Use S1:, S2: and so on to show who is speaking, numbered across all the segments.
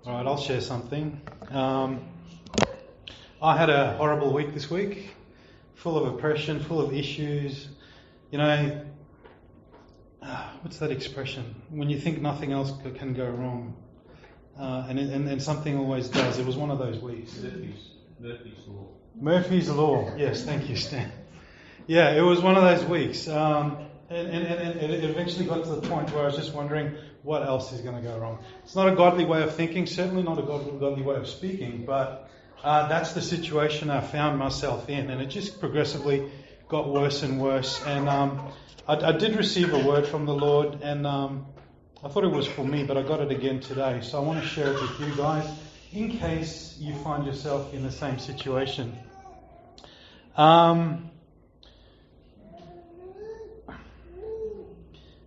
S1: All right, I'll share something. I had a horrible week this week, full of oppression, full of issues. You know, what's that expression? When you think nothing else can go wrong, and something always does. It was one of those weeks.
S2: Murphy's Law.
S1: Murphy's Law. Yes, thank you, Stan. Yeah, it was one of those weeks. And it eventually got to the point where I was just wondering what else is going to go wrong. It's not a godly way of thinking, certainly not a godly way of speaking, but that's the situation I found myself in, and it just progressively got worse and worse. And I did receive a word from the Lord, and I thought it was for me, but I got it again today. So I want to share it with you guys in case you find yourself in the same situation.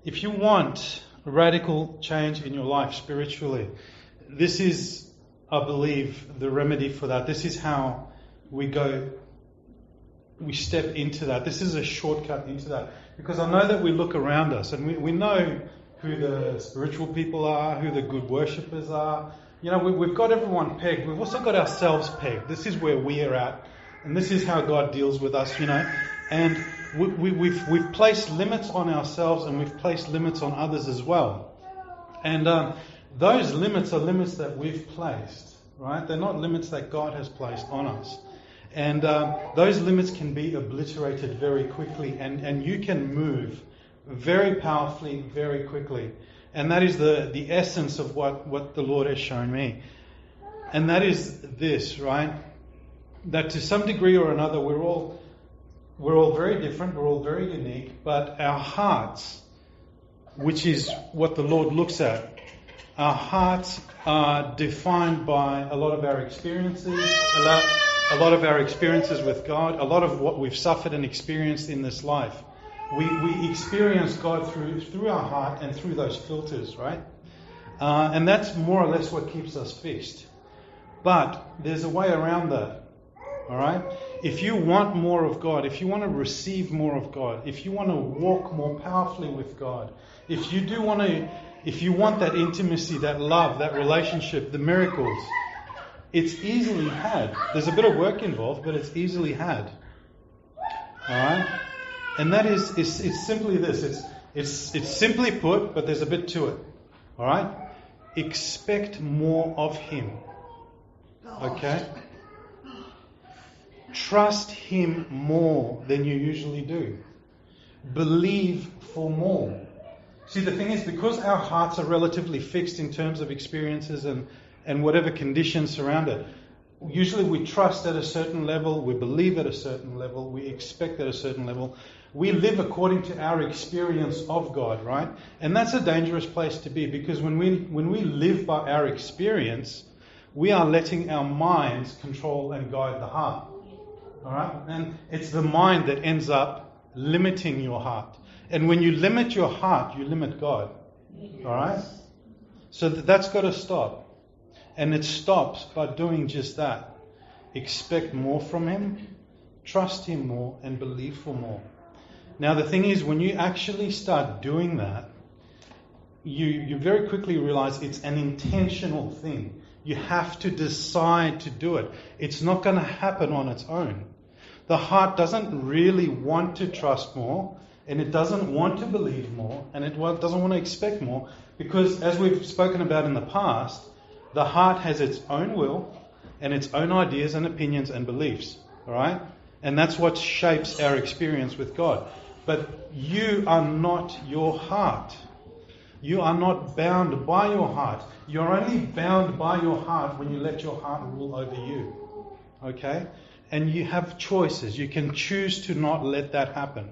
S1: If you want radical change in your life spiritually, this is, I believe, the remedy for that. This is how we step into that. This is a shortcut into that. Because I know that we look around us and we know who the spiritual people are, who the good worshippers are. You know, we've got everyone pegged. We've also got ourselves pegged. This is where we are at. And this is how God deals with us, you know. And we've placed limits on ourselves, and we've placed limits on others as well. And those limits are limits that we've placed, right? They're not limits that God has placed on us. And those limits can be obliterated very quickly, and you can move very powerfully, very quickly. And that is the essence of what the Lord has shown me. And that is this, right? That to some degree or another, we're all very different, we're all very unique, but our hearts, which is what the Lord looks at, our hearts are defined by a lot of our experiences, a lot of our experiences with God, a lot of what we've suffered and experienced in this life. We experience God through our heart and through those filters, right? And that's more or less what keeps us fixed. But there's a way around that. All right? If you want more of God, if you want to receive more of God, if you want to walk more powerfully with God, if you want that intimacy, that love, that relationship, the miracles, it's easily had. There's a bit of work involved, but it's easily had. All right? And that is it's simply this. It's simply put, but there's a bit to it. All right? Expect more of Him. Okay? Trust Him more than you usually do. Believe for more. See, the thing is, because our hearts are relatively fixed in terms of experiences and whatever conditions surround it, usually we trust at a certain level, we believe at a certain level, we expect at a certain level. We live according to our experience of God, right? And that's a dangerous place to be, because when we live by our experience, we are letting our minds control and guide the heart. All right? And it's the mind that ends up limiting your heart. And when you limit your heart, you limit God. All right? So that's got to stop. And it stops by doing just that. Expect more from Him, trust Him more, and believe for more. Now, the thing is, when you actually start doing that, you very quickly realize it's an intentional thing. You have to decide to do it. It's not going to happen on its own. The heart doesn't really want to trust more, and it doesn't want to believe more, and it doesn't want to expect more, because as we've spoken about in the past, the heart has its own will and its own ideas and opinions and beliefs. All right? And that's what shapes our experience with God. But you are not your heart. You are not bound by your heart. You're only bound by your heart when you let your heart rule over you. Okay? And you have choices. You can choose to not let that happen.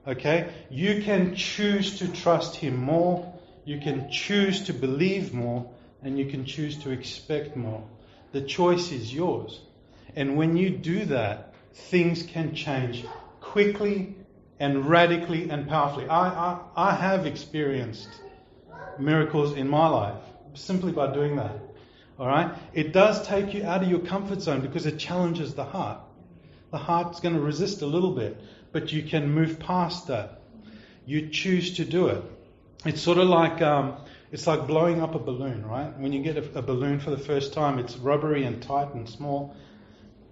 S1: Okay? You can choose to trust Him more. You can choose to believe more. And you can choose to expect more. The choice is yours. And when you do that, things can change quickly and radically and powerfully. I have experienced miracles in my life simply by doing that. All right? It does take you out of your comfort zone because it challenges the heart. The heart's going to resist a little bit, but you can move past that. You choose to do it. It's sort of like It's like blowing up a balloon, right? When you get a balloon for the first time, it's rubbery and tight and small.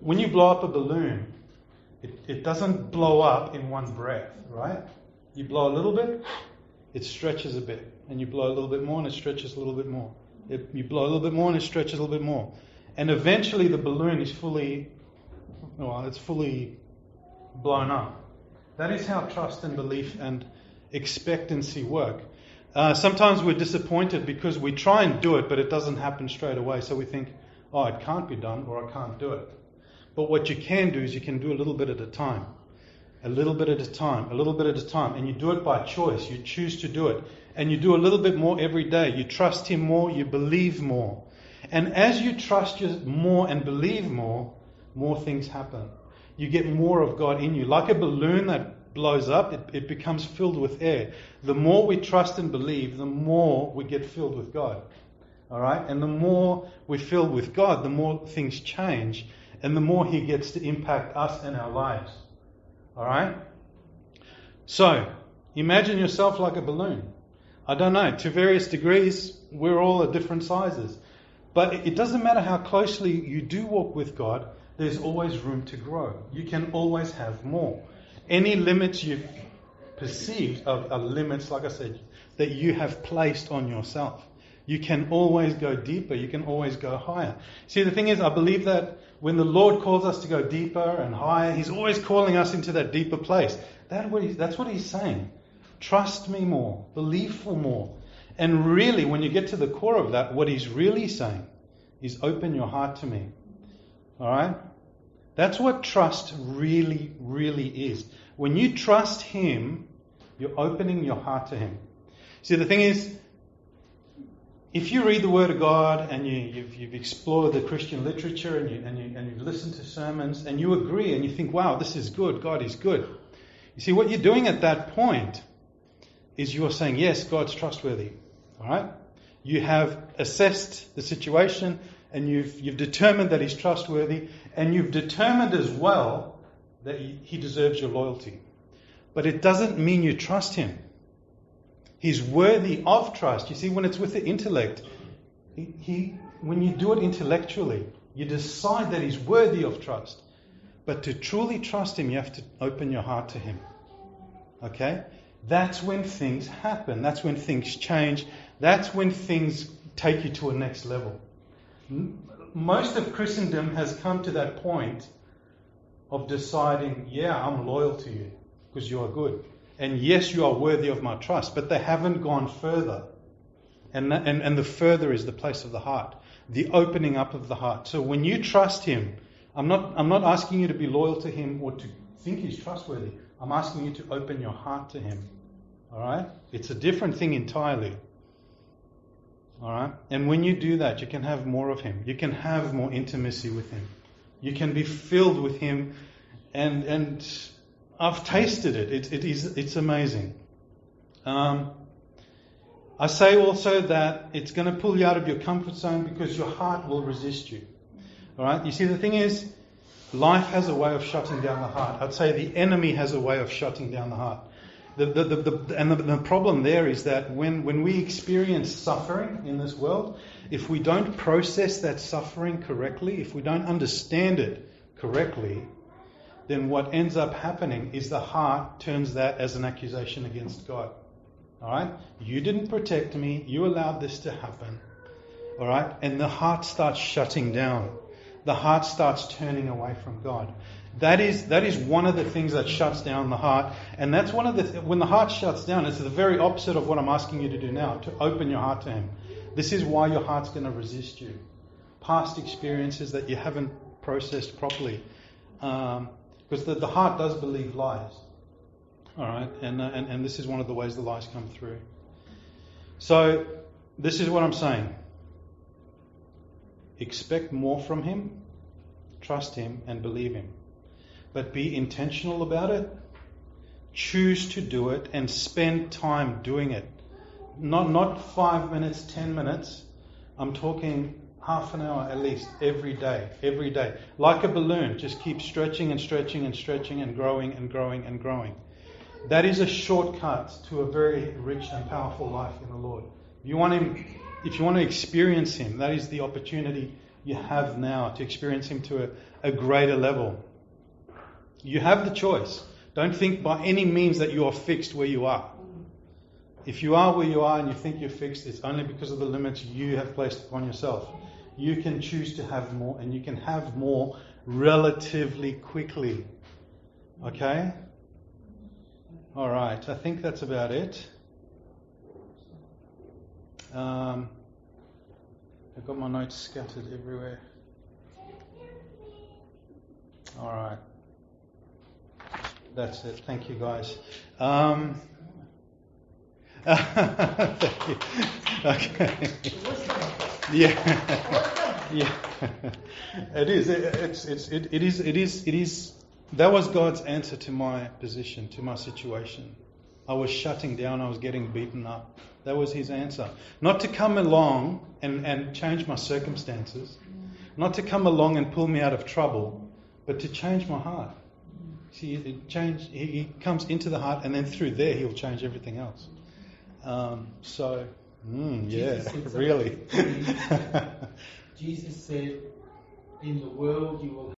S1: When you blow up a balloon, it doesn't blow up in one breath, right? You blow a little bit, it stretches a bit. And you blow a little bit more and it stretches a little bit more. You blow a little bit more and it stretches a little bit more. And eventually the balloon is fully blown up. That is how trust and belief and expectancy work. Sometimes we're disappointed because we try and do it, but it doesn't happen straight away. So we think, oh, it can't be done, or I can't do it. But what you can do is you can do a little bit at a time. A little bit at a time, a little bit at a time. And you do it by choice. You choose to do it. And you do a little bit more every day. You trust Him more, you believe more. And as you trust more and believe more things happen. You get more of God in you. Like a balloon that blows up, it becomes filled with air. The more we trust and believe, the more we get filled with God. All right? And the more we're filled with God, the more things change. And the more He gets to impact us and our lives. All right? So, imagine yourself like a balloon. I don't know, to various degrees, we're all at different sizes. But it doesn't matter how closely you do walk with God, there's always room to grow. You can always have more. Any limits you've perceived are limits, like I said, that you have placed on yourself. You can always go deeper. You can always go higher. See, the thing is, I believe that when the Lord calls us to go deeper and higher, He's always calling us into that deeper place. That's what He's saying. Trust me more. Believe for more. And really, when you get to the core of that, what He's really saying is open your heart to me. All right? That's what trust really, really is. When you trust Him, you're opening your heart to Him. See, the thing is, if you read the Word of God and you've explored the Christian literature and you've listened to sermons and you agree and you think, wow, this is good, God is good. You see, what you're doing at that point is you're saying, yes, God's trustworthy. All right? You have assessed the situation and you've determined that He's trustworthy, and you've determined as well that He deserves your loyalty. But it doesn't mean you trust Him. He's worthy of trust. You see, when it's with the intellect, when you do it intellectually, you decide that He's worthy of trust. But to truly trust Him, you have to open your heart to Him. Okay? That's when things happen. That's when things change. That's when things take you to a next level. Most of Christendom has come to that point of deciding, yeah, I'm loyal to you because you are good. And yes, you are worthy of my trust, but they haven't gone further. And the further is the place of the heart, the opening up of the heart. So when you trust Him, I'm not asking you to be loyal to Him or to think He's trustworthy. I'm asking you to open your heart to Him. All right? It's a different thing entirely. All right? And when you do that, you can have more of Him. You can have more intimacy with Him. You can be filled with Him, and I've tasted it. It's amazing. I say also that it's going to pull you out of your comfort zone because your heart will resist you. All right? You see, the thing is, life has a way of shutting down the heart. I'd say the enemy has a way of shutting down the heart. The problem there is that when we experience suffering in this world, if we don't process that suffering correctly, if we don't understand it correctly, then what ends up happening is the heart turns that as an accusation against God. All right? You didn't protect me. You allowed this to happen. All right? And the heart starts shutting down. The heart starts turning away from God. That is one of the things that shuts down the heart. And that's one of when the heart shuts down, it's the very opposite of what I'm asking you to do now, to open your heart to Him. This is why your heart's going to resist you. Past experiences that you haven't processed properly. Because the heart does believe lies. All right? And this is one of the ways the lies come through. So, this is what I'm saying. Expect more from Him, trust Him, and believe Him. But be intentional about it. Choose to do it and spend time doing it. Not 5 minutes, 10 minutes. I'm talking half an hour at least every day. Every day. Like a balloon. Just keep stretching and stretching and stretching and growing and growing and growing. That is a shortcut to a very rich and powerful life in the Lord. If you want to experience Him, that is the opportunity you have now to experience Him to a greater level. You have the choice. Don't think by any means that you are fixed where you are. If you are where you are and you think you're fixed, it's only because of the limits you have placed upon yourself. You can choose to have more, and you can have more relatively quickly. Okay? Alright, I think that's about it. I've got my notes scattered everywhere. Alright. That's it. Thank you, guys. Thank you. Okay. Yeah. It is. That was God's answer to my position, to my situation. I was shutting down. I was getting beaten up. That was His answer. Not to come along and change my circumstances. Not to come along and pull me out of trouble, but to change my heart. See, He comes into the heart, and then through there He'll change everything else. Really.
S3: Jesus said, in the world you will